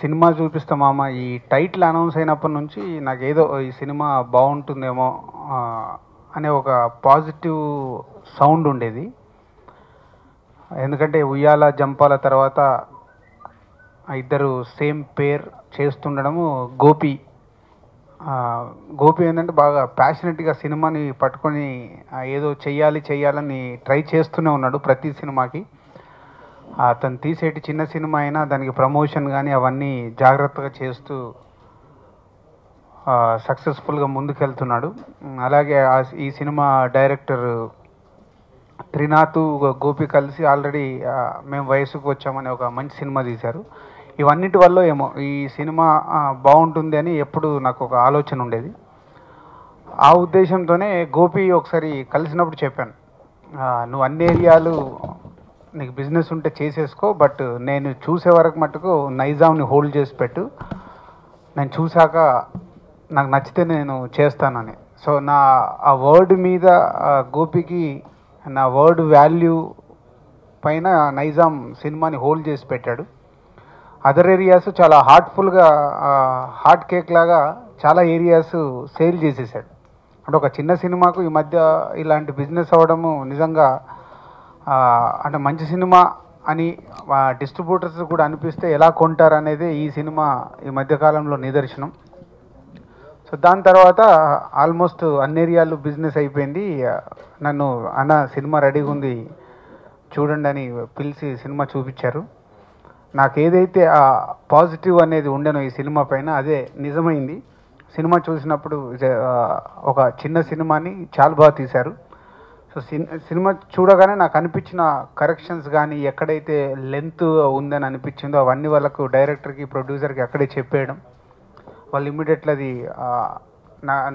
Cinema చూపిస్తా మామ ఈ టైటిల్ అనౌన్స్ అయినప్పటి నుంచి నాకేదో ఈ సినిమా బాగుంటుందేమో అనే ఒక పాజిటివ్ సౌండ్ ఉండేది. ఎందుకంటే ఉయ్యాల జంపాల తర్వాత ఇద్దరు సేమ్ పేర్ చేస్తుండడము గోపి ఏంటంటే బాగా ప్యాషనెట్గా సినిమాని పట్టుకొని ఏదో చెయ్యాలని ట్రై చేస్తూనే ఉన్నాడు ప్రతి సినిమాకి. అతను తీసేటి చిన్న సినిమా అయినా దానికి ప్రమోషన్ కానీ అవన్నీ జాగ్రత్తగా చేస్తూ సక్సెస్ఫుల్గా ముందుకెళ్తున్నాడు. అలాగే ఈ సినిమా డైరెక్టర్ త్రినాథ్ గోపి కలిసి ఆల్రెడీ మేము వయసుకు వచ్చామని ఒక మంచి సినిమా తీశారు. ఇవన్నిటి వల్ల ఏమో ఈ సినిమా బాగుంటుంది అని ఎప్పుడు నాకు ఒక ఆలోచన ఉండేది. ఆ ఉద్దేశంతోనే గోపి ఒకసారి కలిసినప్పుడు చెప్పాను, నువ్వు అన్ని ఏరియాలు నీకు బిజినెస్ ఉంటే చేసేసుకో, బట్ నేను చూసే వరకు మటుకు నైజాంని హోల్డ్ చేసి పెట్టు, నేను చూశాక నాకు నచ్చితే నేను చేస్తానని. సో ఆ వర్డ్ మీద గోపికి నా వర్డ్ వాల్యూ పైన నైజాం సినిమాని హోల్డ్ చేసి పెట్టాడు. అదర్ ఏరియాస్ చాలా హార్ట్ఫుల్గా హార్ట్ కేక్ లాగా చాలా ఏరియాస్ సేల్ చేసేసాడు. అంటే ఒక చిన్న సినిమాకు ఈ మధ్య ఇలాంటి బిజినెస్ అవ్వడము నిజంగా అంటే మంచి సినిమా అని డిస్ట్రిబ్యూటర్స్ కూడా అనిపిస్తే ఎలా కొంటారు అనేది ఈ సినిమా ఈ మధ్యకాలంలో నిదర్శనం. సో దాని తర్వాత ఆల్మోస్ట్ అన్ని ఏరియాలు బిజినెస్ అయిపోయింది. నన్ను అన్న సినిమా రెడీగా ఉంది చూడండి అని పిలిచి సినిమా చూపించారు. నాకు ఏదైతే ఆ పాజిటివ్ అనేది ఉండేనో ఈ సినిమా పైన అదే నిజమైంది. సినిమా చూసినప్పుడు ఒక చిన్న సినిమాని చాలా బాగా తీశారు. సో సినిమా చూడగానే నాకు అనిపించిన కరెక్షన్స్ కానీ ఎక్కడైతే లెంత్ ఉందని అనిపించిందో అవన్నీ వాళ్ళకు డైరెక్టర్కి ప్రొడ్యూసర్కి అక్కడే చెప్పేయడం, వాళ్ళు ఇమ్మీడియట్లీ అది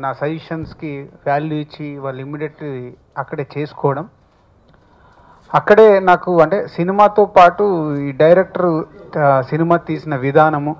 నా సజెషన్స్కి వాల్యూ ఇచ్చి వాళ్ళు ఇమ్మీడియట్లీ అక్కడే చేసుకోవడం. అక్కడే నాకు అంటే సినిమాతో పాటు ఈ డైరెక్టర్ సినిమా తీసిన విధానము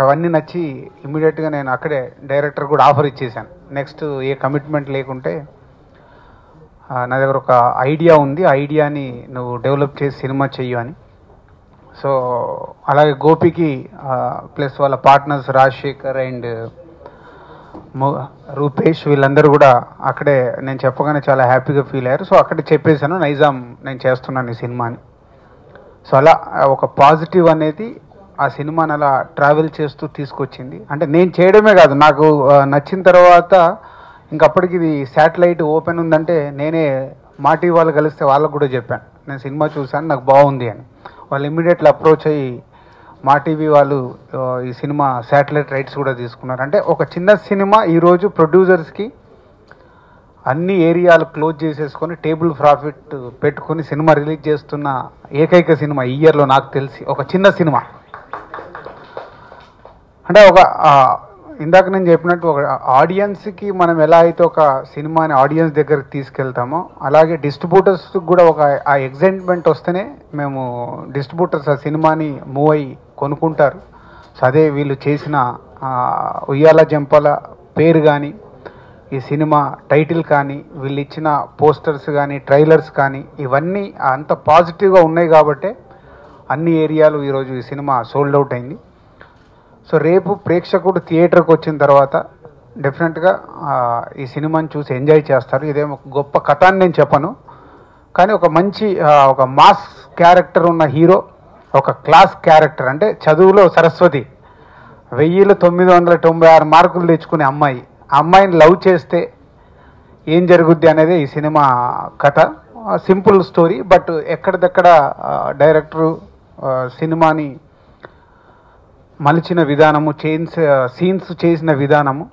అవన్నీ నచ్చి ఇమ్మీడియట్గా నేను అక్కడే డైరెక్టర్ కూడా ఆఫర్ ఇచ్చేసాను. నెక్స్ట్ ఏ కమిట్మెంట్ లేకుంటే నా దగ్గర ఒక ఐడియా ఉంది, ఆ ఐడియాని నువ్వు డెవలప్ చేసి సినిమా చెయ్యు అని. సో అలాగే గోపికి ప్లస్ వాళ్ళ పార్ట్నర్స్ రాజశేఖర్ అండ్ రూపేష్ వీళ్ళందరూ కూడా అక్కడే నేను చెప్పగానే చాలా హ్యాపీగా ఫీల్ అయ్యారు. సో అక్కడే చెప్పేశాను నైజాం నేను చేస్తున్నాను ఈ సినిమాని. సో అలా ఒక పాజిటివ్ అనేది ఆ సినిమాని అలా ట్రావెల్ చేస్తూ తీసుకొచ్చింది. అంటే నేను చేయడమే కాదు, నాకు నచ్చిన తర్వాత ఇంకప్పటికి ఇది శాటిలైట్ ఓపెన్ ఉందంటే నేనే మా టీవీ వాళ్ళు కలిస్తే వాళ్ళకు కూడా చెప్పాను, నేను సినిమా చూశాను నాకు బాగుంది అని. వాళ్ళు ఇమ్మీడియట్లీ అప్రోచ్ అయ్యి మా టీవీ వాళ్ళు ఈ సినిమా శాటిలైట్ రైట్స్ కూడా తీసుకున్నారు. అంటే ఒక చిన్న సినిమా ఈరోజు ప్రొడ్యూసర్స్కి అన్ని ఏరియాలు క్లోజ్ చేసేసుకొని టేబుల్ ప్రాఫిట్ పెట్టుకొని సినిమా రిలీజ్ చేస్తున్న ఏకైక సినిమా ఈ ఇయర్లో నాకు తెలిసి ఒక చిన్న సినిమా. అంటే ఒక ఇందాక నేను చెప్పినట్టు ఒక ఆడియన్స్కి మనం ఎలా అయితే ఒక సినిమాని ఆడియన్స్ దగ్గరికి తీసుకెళ్తామో అలాగే డిస్ట్రిబ్యూటర్స్కి కూడా ఒక ఆ ఎగ్జైట్మెంట్ వస్తేనే మేము డిస్ట్రిబ్యూటర్స్ ఆ సినిమాని మూవ్ అయ్యి కొనుక్కుంటారు. సో అదే వీళ్ళు చేసిన ఉయ్యాల జంపాల పేరు కానీ ఈ సినిమా టైటిల్ కానీ వీళ్ళు ఇచ్చిన పోస్టర్స్ కానీ ట్రైలర్స్ కానీ ఇవన్నీ అంత పాజిటివ్గా ఉన్నాయి కాబట్టే అన్ని ఏరియాలు ఈరోజు ఈ సినిమా సోల్డ్ అవుట్ అయింది. సో రేపు ప్రేక్షకుడు థియేటర్కి వచ్చిన తర్వాత డెఫినెట్గా ఈ సినిమాని చూసి ఎంజాయ్ చేస్తారు. ఇదేమో గొప్ప కథ అని నేను చెప్పను, కానీ ఒక మంచి ఒక మాస్ క్యారెక్టర్ ఉన్న హీరో, ఒక క్లాస్ క్యారెక్టర్ అంటే చదువులో సరస్వతి 1996 మార్కులు తెచ్చుకునే అమ్మాయి, ఆ అమ్మాయిని లవ్ చేస్తే ఏం జరుగుద్ది అనేది ఈ సినిమా కథ. సింపుల్ స్టోరీ, బట్ ఎక్కడిదక్కడ డైరెక్టరు సినిమాని మలిచిన విధానము సీన్స్ చేసిన విధానము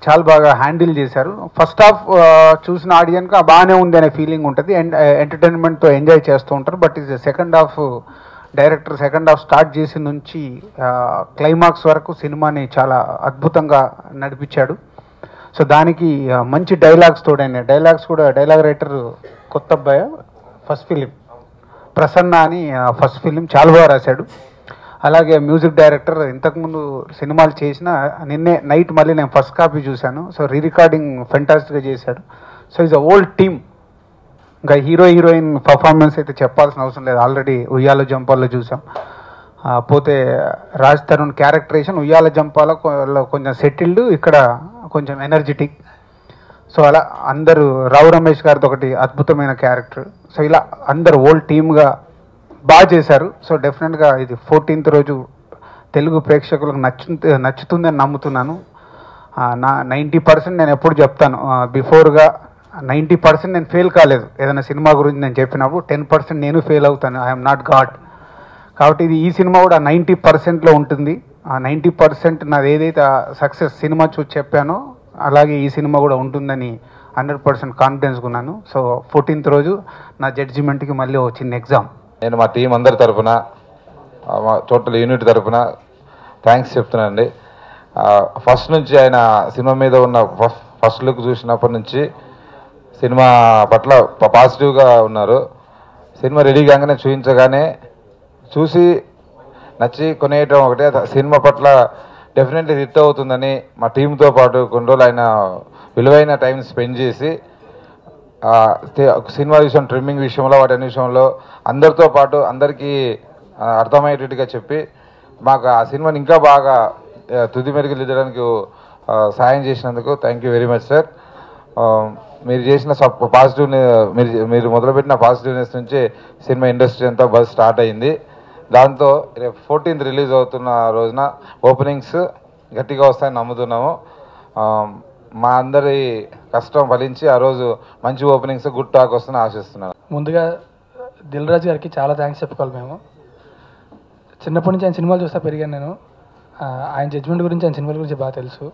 చాలా బాగా హ్యాండిల్ చేశారు. ఫస్ట్ హాఫ్ చూసిన ఆడియన్కి బాగానే ఉంది అనే ఫీలింగ్ ఉంటుంది అండ్ ఎంటర్టైన్మెంట్తో ఎంజాయ్ చేస్తూ ఉంటారు. బట్ ఇది second half director second half start చేసిన నుంచి క్లైమాక్స్ వరకు సినిమాని చాలా అద్భుతంగా నడిపించాడు. సో దానికి మంచి డైలాగ్స్ తోడైనాయి. డైలాగ్స్ కూడా డైలాగ్ రైటర్ కొత్త అబ్బాయి, ఫస్ట్ ఫిలిం ప్రసన్న అని ఫస్ట్ ఫిలిం చాలా బాగా రాశాడు. అలాగే మ్యూజిక్ డైరెక్టర్ ఇంతకుముందు సినిమాలు చేసిన నిన్నే నైట్ మళ్ళీ నేను ఫస్ట్ కాపీ చూశాను. సో రికార్డింగ్ ఫెంటాస్టిక్గా చేశాడు. So is a old team. ఇంకా హీరోయిన్ పర్ఫార్మెన్స్ అయితే చెప్పాల్సిన అవసరం లేదు, ఆల్రెడీ ఉయ్యాలో జంపాల్లో చూసాం. పోతే రాజ్ తరుణ్ క్యారెక్టరేషన్ ఉయ్యాల జంపాల కొంచెం సెటిల్డ్, ఇక్కడ కొంచెం ఎనర్జెటిక్. సో అలా అందరూ రావు రమేష్ గారితో ఒకటి అద్భుతమైన క్యారెక్టర్. సో ఇలా అందరు ఓల్డ్ టీమ్గా బాగా చేశారు. సో డెఫినెట్గా ఇది 14th రోజు తెలుగు ప్రేక్షకులకు నచ్చుతుందని నమ్ముతున్నాను. నా 90% నేను ఎప్పుడు చెప్తాను, బిఫోర్గా 90% నేను ఫెయిల్ కాలేదు. ఏదైనా సినిమా గురించి నేను చెప్పినప్పుడు 10% నేను ఫెయిల్ అవుతాను. I'm not God. కాబట్టి ఈ సినిమా కూడా 90%లో ఉంటుంది. ఆ 90% నాది ఏదైతే సక్సెస్ సినిమా చూసి చెప్పానో అలాగే ఈ సినిమా కూడా ఉంటుందని 100% కాన్ఫిడెన్స్గా ఉన్నాను. సో 14th రోజు నా జడ్జిమెంట్కి మళ్ళీ చిన్న ఎగ్జామ్. నేను మా టీం అందరి తరఫున, మా టోటల్ యూనిట్ తరఫున థ్యాంక్స్ చెప్తున్నానండి. ఫస్ట్ నుంచి ఆయన సినిమా మీద ఉన్న ఫస్ట్ లుక్ చూసినప్పటి నుంచి సినిమా పట్ల పాజిటివ్గా ఉన్నారు. సినిమా రెడీ కాగానే చూపించగానే చూసి నచ్చి కొనేయటం ఒకటే, సినిమా పట్ల డెఫినెట్లీ హిట్ అవుతుందని మా టీంతో పాటు కొన్ని రోజులు ఆయన విలువైన టైం స్పెండ్ చేసి సినిమా విషయం, ట్రిమ్మింగ్ విషయంలో, వాటి అన్ని విషయంలో అందరితో పాటు అందరికీ అర్థమయ్యేటట్టుగా చెప్పి మాకు ఆ సినిమాని ఇంకా బాగా తుది మెరుగులు ఇవ్వడానికి సాయం చేసినందుకు thank you very much sir. మీరు చేసిన పాజిటివ్, మీరు మొదలుపెట్టిన పాజిటివ్నెస్ నుంచి సినిమా ఇండస్ట్రీ అంతా బజ్ స్టార్ట్ అయింది. దాంతో రేపు 14th రిలీజ్ అవుతున్న రోజున ఓపెనింగ్స్ గట్టిగా వస్తాయని నమ్ముతున్నాము. మా అందరి కష్టం ఫలించి ఆ రోజు మంచి ఓపెనింగ్స్, గుడ్ టాక్ వస్తుందని ఆశిస్తున్నాను. ముందుగా దిల్ రాజు గారికి చాలా థ్యాంక్స్ చెప్పుకోవాలి. మేము చిన్నప్పటి నుంచి ఆయన సినిమాలు చూస్తా పెరిగాను నేను. ఆయన జడ్జ్మెంట్ గురించి, ఆయన సినిమాల గురించి బాగా తెలుసు.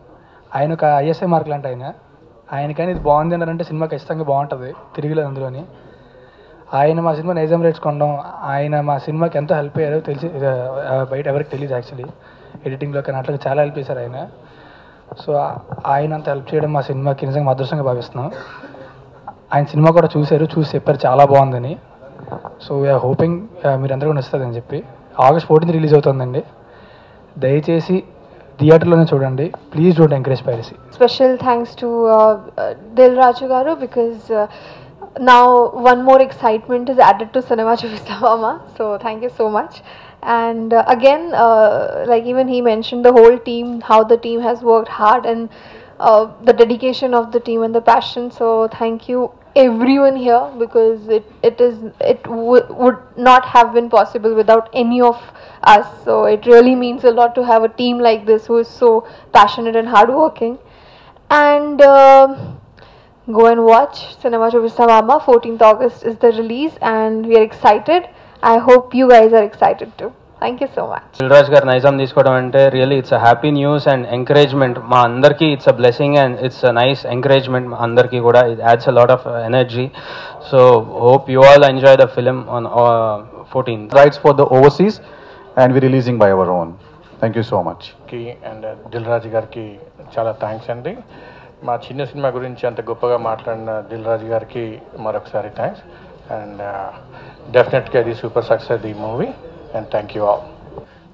ఆయన ఒక ISI మార్క్ లాంటి ఆయన కానీ ఇది బాగుంది అన్నారంటే సినిమా ఖచ్చితంగా బాగుంటుంది, తిరిగిలేదు అందులోని. ఆయన మా సినిమా నైజాం రేట్స్ కొనడం, ఆయన మా సినిమాకి ఎంతో హెల్ప్ అయ్యారో తెలిసి బయట ఎవరికి తెలియదు యాక్చువల్లీ. ఎడిటింగ్లో కానీ అట్లా చాలా హెల్ప్ చేశారు ఆయన. సో ఆయన అంత హెల్ప్ చేయడం మా సినిమాకి నిజంగా మా అదృష్టంగా భావిస్తున్నాం. ఆయన సినిమా కూడా చూశారు, చూసి చెప్పారు చాలా బాగుందని. సో వీఆర్ హోపింగ్ మీరందరూ కూడా నచ్చుతుందని చెప్పి. August 14th రిలీజ్ అవుతుందండి. దయచేసి థియేటర్లోనే చూడండి. Please don't encourage piracy. Special thanks to Dil Raju Garu because now one more excitement is added to Cinema Chuvista Mama. So thank you so much. And again, like even he mentioned the whole team, how the team has worked hard and the dedication of the team and the passion. So thank you everyone here because it would not have been possible without any of us. So it really means a lot to have a team like this who is so passionate and hardworking. And go and watch Cinema Chuvista Mama. 14th August is the release and we are excited. I hope you guys are excited too. Thank you so much. Dil Raju garu Nizam తీసుకోవడం అంటే really it's a happy news and encouragement. మా అందరికీ it's a blessing and it's a nice encouragement. మా అందరికీ కూడా it adds a lot of energy. So hope you all enjoy the film on 14th. Rights for the overseas and we're releasing by our own. Thank you so much. And Dil Raju గారికి చాలా thanks అండి. మా చిన్న cinema గురించి అంత గొప్పగా మాట్లాడిన దిల్ రాజు గారికి మరొకసారి థ్యాంక్స్. అండ్ డెఫినెట్గా ఇది సూపర్ సక్సెస్ ఈ movie and thank you all.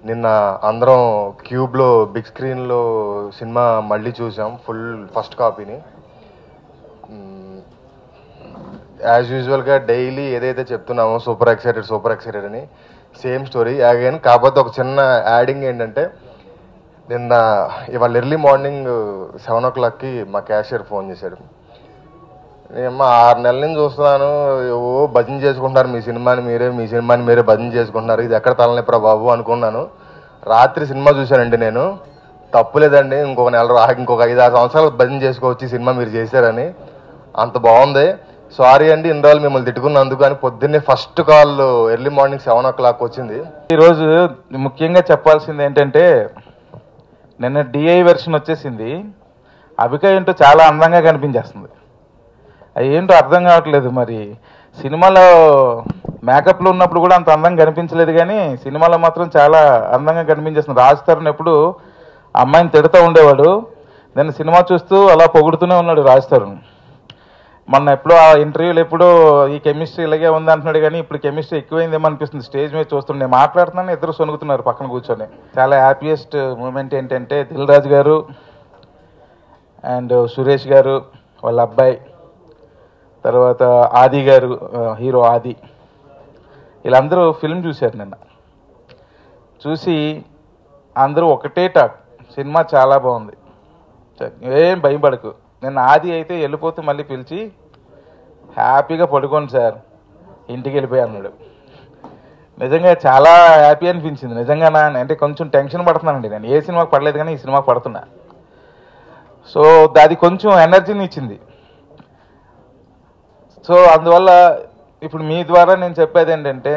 నిన్న అందరం క్యూబ్లో బిగ్ స్క్రీన్లో సినిమా మళ్ళీ చూసాం, ఫస్ట్ కాపీని. యాజ్ యూజువల్గా డైలీ ఏదైతే చెప్తున్నామో సూపర్ ఎక్సైటెడ్ అని, సేమ్ స్టోరీ అగైన్. కాకపోతే ఒక చిన్న యాడింగ్ ఏంటంటే, ఇవాళ ఎర్లీ మార్నింగ్ 7 o'clockకి మా క్యాషియర్ ఫోన్ చేశాడు. నేమ్మా 6 నెలల నుంచి చూస్తున్నాను, ఓ భజన చేసుకుంటున్నారు మీ సినిమాని మీరే భజన చేసుకుంటున్నారు, ఇది ఎక్కడ తలనొప్పిరా బాబు అనుకున్నాను. రాత్రి సినిమా చూశానండి నేను. తప్పులేదండి, ఇంకొక 5-6 సంవత్సరాలు భజన చేసుకోవచ్చు ఈ సినిమా మీరు చేశారని. అంత బాగుంది. సారీ అండి ఇన్ని రోజులు మిమ్మల్ని తిట్టుకున్నందుకు. కానీ పొద్దున్నే first call early morning 7 o'clock వచ్చింది. ఈరోజు ముఖ్యంగా చెప్పాల్సింది ఏంటంటే, నిన్న DI వెర్షన్ వచ్చేసింది. అభిక ఏంటో చాలా అందంగా కనిపించేస్తుంది. అది ఏంటో అర్థం కావట్లేదు. మరి సినిమాలో మేకప్లో ఉన్నప్పుడు కూడా అంత అందంగా కనిపించలేదు, కానీ సినిమాలో మాత్రం చాలా అందంగా కనిపించేస్తుంది. రాజ్ తరుణ్ ఎప్పుడు అమ్మాయిని తిడుతూ ఉండేవాడు, నేను సినిమా చూస్తూ అలా పొగుడుతూనే ఉన్నాడు రాజ్ తరుణ్. మొన్న ఎప్పుడో ఆ ఇంటర్వ్యూలు ఎప్పుడో ఈ కెమిస్ట్రీ ఇలాగే ఉంది అంటున్నాడు, కానీ ఇప్పుడు కెమిస్ట్రీ ఎక్కువైందేమో అనిపిస్తుంది. స్టేజ్ మీద చూస్తుండే మాట్లాడుతున్నాను, ఇద్దరు సొనుగుతున్నారు పక్కన కూర్చొని. చాలా హ్యాపీయెస్ట్ మూమెంట్ ఏంటంటే, దిల్ రాజు గారు అండ్ సురేష్ గారు వాళ్ళ అబ్బాయి, తర్వాత ఆది గారు, హీరో ఆది, వీళ్ళందరూ ఫిల్మ్ చూశారు నిన్న. చూసి అందరూ ఒకటే టాక్, సినిమా చాలా బాగుంది, ఏం భయపడకు. నేను ఆది అయితే వెళ్ళిపోతే మళ్ళీ పిలిచి హ్యాపీగా పడుకోండి సార్ ఇంటికి వెళ్ళిపోయి అన్నాడు. నిజంగా చాలా హ్యాపీ అనిపించింది. నిజంగా అంటే కొంచెం టెన్షన్ పడుతున్నానండి, నేను ఏ సినిమాకి పడలేదు కానీ ఈ సినిమాకి పడుతున్నా. సో అది కొంచెం ఎనర్జీని ఇచ్చింది. సో అందువల్ల ఇప్పుడు మీ ద్వారా నేను చెప్పేది ఏంటంటే,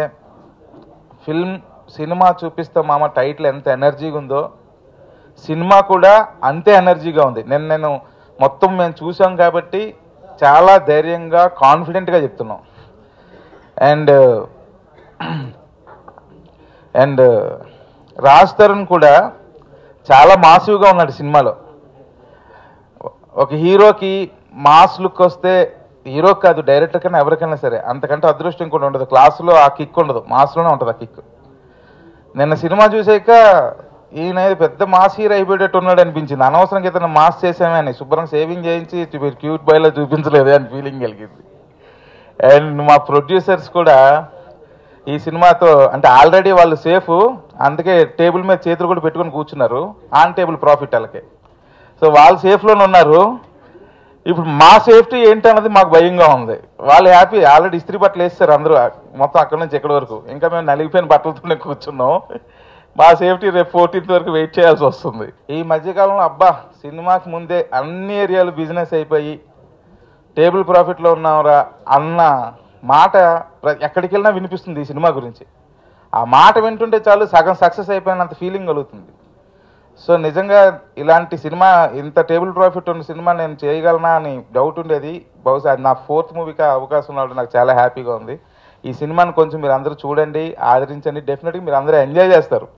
సినిమా చూపిస్తా మామ టైటిల్ ఎంత ఎనర్జీగా ఉందో సినిమా కూడా అంతే ఎనర్జీగా ఉంది. నేను మొత్తం మేము చూసాం కాబట్టి చాలా ధైర్యంగా కాన్ఫిడెంట్గా చెప్తున్నాం. అండ్ రాజ్ తరుణ్ కూడా చాలా మాసివ్గా ఉన్నాడు సినిమాలో. ఒక హీరోకి మాస్ లుక్ వస్తే, హీరో కాదు డైరెక్టర్ కన్నా ఎవరికైనా సరే అంతకంటే అదృష్టం కూడా ఉండదు. క్లాసులో ఆ కిక్ ఉండదు, మాస్లోనే ఉంటుంది ఆ కిక్. నిన్న సినిమా చూసాక ఈయన పెద్ద మాస్ హీరో అయిపోయేటట్టు ఉన్నాడు అనిపించింది. అనవసరంగా ఇతను మాస్ చేసామే అని శుభ్రం సేవింగ్ చేయించి క్యూట్ బాయ్లో చూపించలేదు అని ఫీలింగ్ కలిగింది. అండ్ మా ప్రొడ్యూసర్స్ కూడా ఈ సినిమాతో అంటే ఆల్రెడీ వాళ్ళు సేఫ్, అందుకే టేబుల్ మీద చేతులు కూడా పెట్టుకొని కూర్చున్నారు, ఆన్ టేబుల్ ప్రాఫిట్ వాళ్ళకి. సో వాళ్ళు సేఫ్లోనే ఉన్నారు. ఇప్పుడు మా సేఫ్టీ ఏంటన్నది మాకు భయంగా ఉంది. వాళ్ళు హ్యాపీ, ఆల్రెడీ ఇస్త్రీ బట్టలు వేస్తారు అందరూ మొత్తం అక్కడి నుంచి ఎక్కడి వరకు. ఇంకా మేము నలిగిపోయిన బట్టలతోనే కూర్చున్నాం. మా సేఫ్టీ రేపు 14th వరకు వెయిట్ చేయాల్సి వస్తుంది. ఈ మధ్యకాలంలో అబ్బా సినిమాకి ముందే అన్ని ఏరియాలు బిజినెస్ అయిపోయి టేబుల్ ప్రాఫిట్లో ఉన్నావురా అన్న మాట ఎక్కడికి వెళ్ళినా వినిపిస్తుంది ఈ సినిమా గురించి. ఆ మాట వింటుంటే చాలు సగం సక్సెస్ అయిపోయినంత ఫీలింగ్ కలుగుతుంది. సో నిజంగా ఇలాంటి సినిమా, ఇంత టేబుల్ ప్రాఫిట్ ఉన్న సినిమా నేను చేయగలనా అని డౌట్ ఉండేది. బహుశా నా 4th మూవీకి అవకాశం ఉన్నప్పుడు నాకు చాలా హ్యాపీగా ఉంది. ఈ సినిమాని కొంచెం మీరు అందరూ చూడండి, ఆదరించండి. డెఫినెట్గా మీరు అందరూ ఎంజాయ్ చేస్తారు.